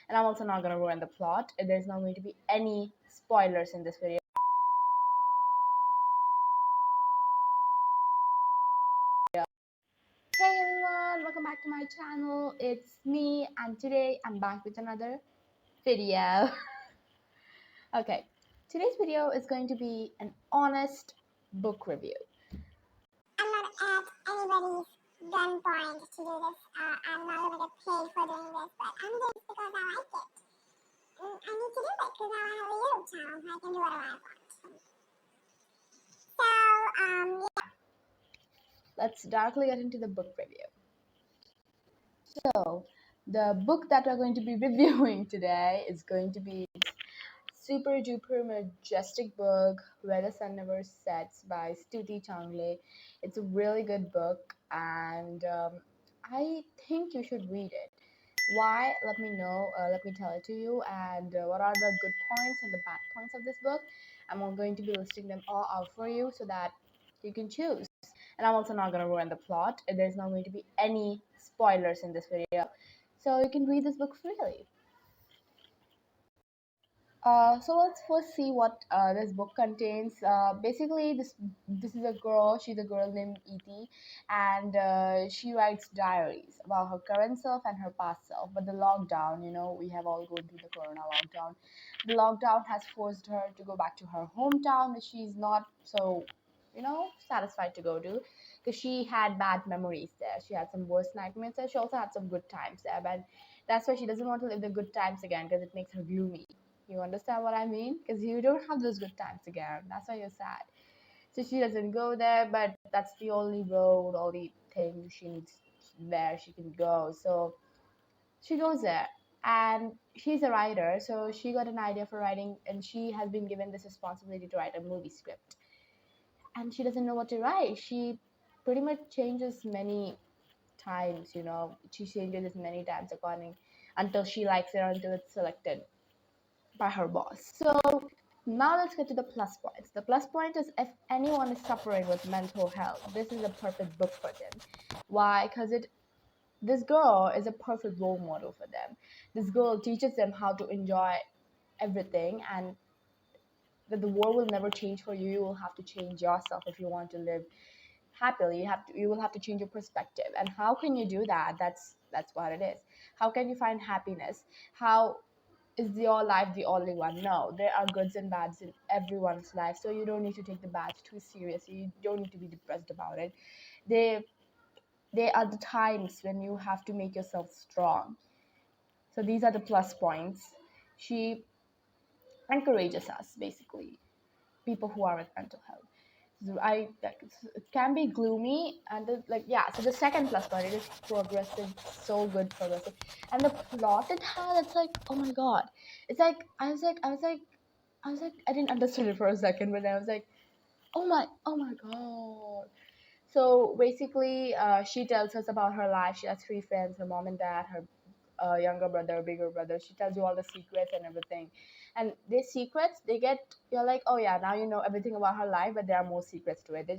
And I'm also not going to ruin the plot. There's not going to be any spoilers in this video. Hey everyone, welcome back to my channel. It's me, and today I'm back with another video. Okay, today's video is going to be an honest book review. I'm not at anybody's gunpoint to do this. I'm not going to get paid for doing this, but I'm doing this because I like it. And I need to do it because I have a YouTube channel, so I can do whatever I want. So, yeah. Let's directly get into the book review. So, the book that we're going to be reviewing today is going to be super duper majestic book, Where the Sun Never Sets by Stuti Changle. It's a really good book, and I think you should read it. Why? Let me know. Let me tell it to you. And what are the good points and the bad points of this book? I'm going to be listing them all out for you so that you can choose. And I'm also not going to ruin the plot. There's not going to be any spoilers in this video, so you can read this book freely. So let's first see what this book contains. Basically, this is a girl. She's a girl named Edie, and she writes diaries about her current self and her past self. But the lockdown, we have all gone through the Corona lockdown. The lockdown has forced her to go back to her hometown, which she's not so, satisfied to go to, because she had bad memories there. She had some worse nightmares there. She also had some good times there, but that's why she doesn't want to live the good times again, because it makes her gloomy. You understand what I mean? Because you don't have those good times again. That's why you're sad. So she doesn't go there, but that's the only road, only thing she needs there she can go. So she goes there. And she's a writer, so she got an idea for writing, and she has been given this responsibility to write a movie script. And she doesn't know what to write. She pretty much changes many times, She changes it many times according until she likes it or until it's selected by her boss. So now let's get to the plus points. The plus point is, if anyone is suffering with mental health, this is a perfect book for them. Why? Because this girl is a perfect role model for them. This girl teaches them how to enjoy everything, and that the world will never change for you. You will have to change yourself if you want to live happily. You will have to change your perspective. And how can you do that? That's what it is. How can you find happiness? How is your life the only one? No, there are goods and bads in everyone's life, so you don't need to take the bads too seriously. You don't need to be depressed about it. They are the times when you have to make yourself strong. So these are the plus points. She encourages us, basically, people who are with mental health. So it can be gloomy, and so the second plus point, it is progressive, so good progressive, and the plot it has, it's like, oh my god, it's like I didn't understand it for a second, but then I was like, oh my god. So basically, she tells us about her life. She has 3 friends: her mom and dad, her younger brother, bigger brother. She tells you all the secrets and everything. And these secrets, you're like, oh yeah, now you know everything about her life, but there are more secrets to it.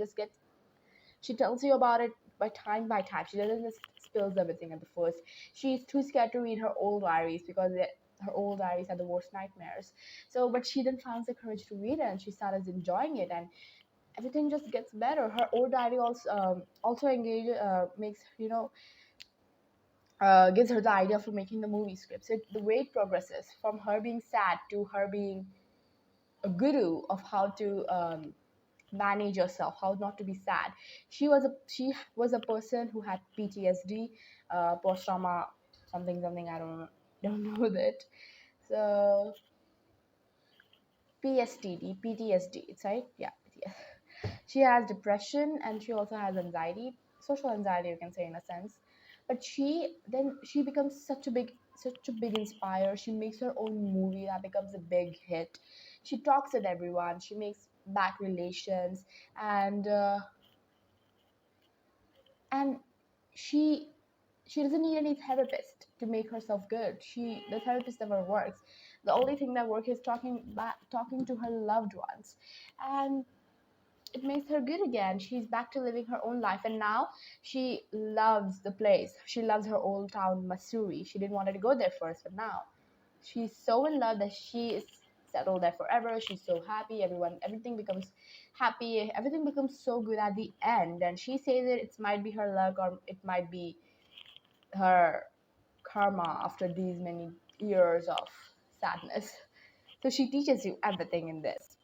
She tells you about it by time. She doesn't just spills everything at the first. She's too scared to read her old diaries because her old diaries are the worst nightmares. So, but she then finds the courage to read it, and she starts enjoying it, and everything just gets better. Her old diary also makes gives her the idea for making the movie script. So the way it progresses from her being sad to her being a guru of how to manage yourself, how not to be sad. She was a person who had PTSD, post trauma, something. I don't know that. So PTSD. It's right, yeah. She has depression, and she also has anxiety, social anxiety, you can say, in a sense. But she becomes such a big inspire. She makes her own movie that becomes a big hit. She talks with everyone. She makes back relations, and she she doesn't need any therapist to make herself good. The therapist never works. The only thing that works is talking to her loved ones, and it makes her good again. She's back to living her own life, and now she loves the place. She loves her old town, Missouri. She didn't want to go there first, but now she's so in love that she is settled there forever. She's so happy. Everything becomes happy. Everything becomes so good at the end. And she says that it might be her luck or it might be her karma after these many years of sadness. So she teaches you everything in this.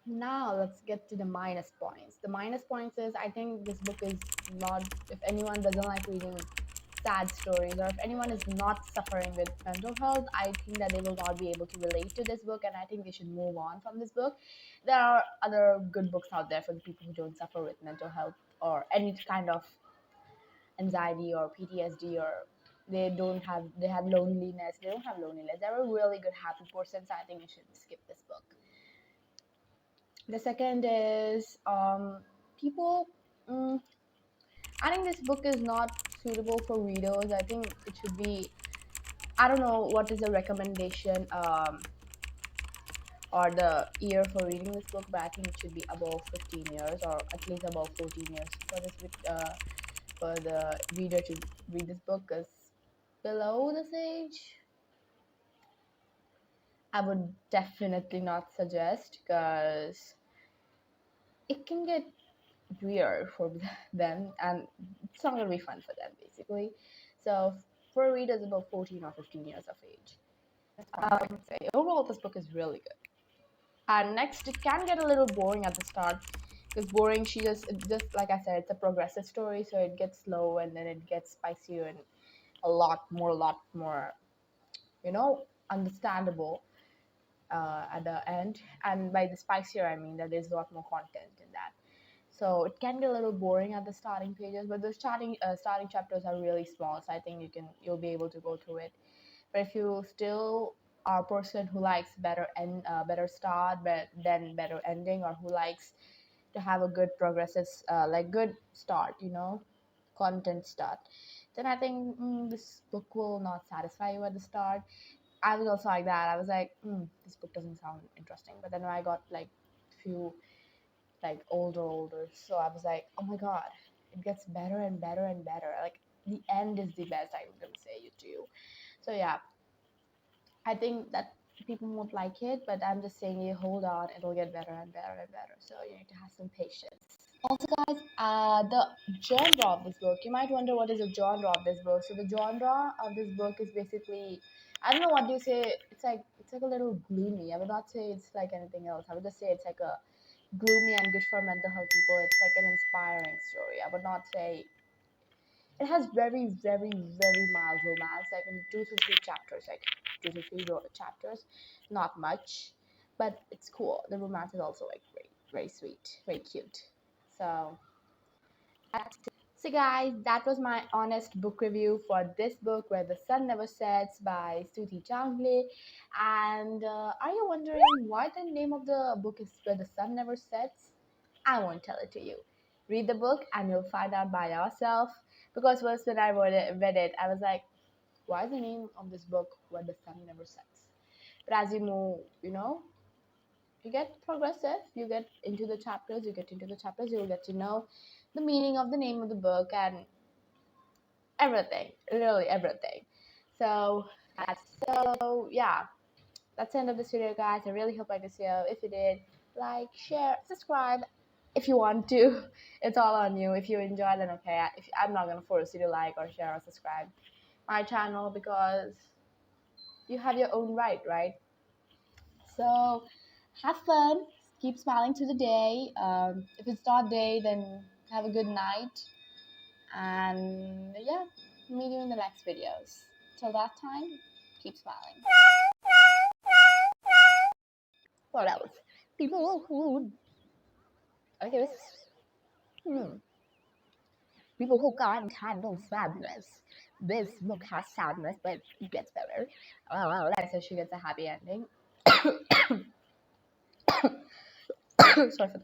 Now let's get to the minus points. The minus points is I think this book is not, if anyone doesn't like reading sad stories or if anyone is not suffering with mental health, I think that they will not be able to relate to this book and I think they should move on from this book. There are other good books out there for the people who don't suffer with mental health or any kind of anxiety or PTSD or they have loneliness. They don't have loneliness. They're a really good happy person, so I think you should skip this book. The second is people. Mm, I think this book is not suitable for readers. I think it should be. I don't know what is the recommendation or the year for reading this book, but I think it should be above 15 years or at least above 14 years for this for the reader to read this book. Because below this age, I would definitely not suggest because it can get weird for them and it's not gonna be fun for them basically. So for readers about 14 or 15 years of age, I would say overall this book is really good. And next, it can get a little boring at the start because boring. Just like I said, it's a progressive story, so it gets slow and then it gets spicier and lot more, understandable at the end. And by the spicier, I mean that there's a lot more content in that. So it can get a little boring at the starting pages, but the starting chapters are really small, so I think you'll be able to go through it. But if you still are a person who likes better start, but then better ending, or who likes to have a good progressive, like good start, content start, then I think this book will not satisfy you at the start. I was also like that. I was like, this book doesn't sound interesting. But then when I got like few like older, so I was like, oh my god, it gets better and better and better. Like the end is the best. I'm gonna say it to you. So yeah, I think that people won't like it, but I'm just saying you hold on, it'll get better and better and better. So you need to have some patience. Also, guys, the genre of this book, you might wonder what is the genre of this book. So the genre of this book is basically, I don't know what you say. It's like a little gloomy. I would not say it's like anything else. I would just say it's like a gloomy and good for mental health people. It's like an inspiring story. I would not say it has very, very, very mild romance, like in 2 to 3 chapters, like 2 to 3 chapters, not much, but it's cool. The romance is also like very, very sweet, very cute. So, so guys, that was my honest book review for this book, Where the Sun Never Sets by Stuti Changle. And are you wondering why the name of the book is Where the Sun Never Sets? I won't tell it to you. Read the book and you'll find out by yourself. Because first when I read it, I was like, why is the name of this book Where the Sun Never Sets? But as you move, you get progressive, you get into the chapters, you'll get to know the meaning of the name of the book and everything, literally everything. So yeah, that's the end of this video, guys. I really hope I could see you. If you did, like, share, subscribe if you want to. It's all on you. If you enjoy, then okay. I'm not gonna force you to like or share or subscribe my channel because you have your own right? So have fun. Keep smiling through the day. If it's not day, then have a good night. And yeah, meet you in the next videos. Till that time, keep smiling. What else? People who okay, people who can't handle sadness. This book has sadness, but it gets better. Oh, so she gets a happy ending. Sorry for that.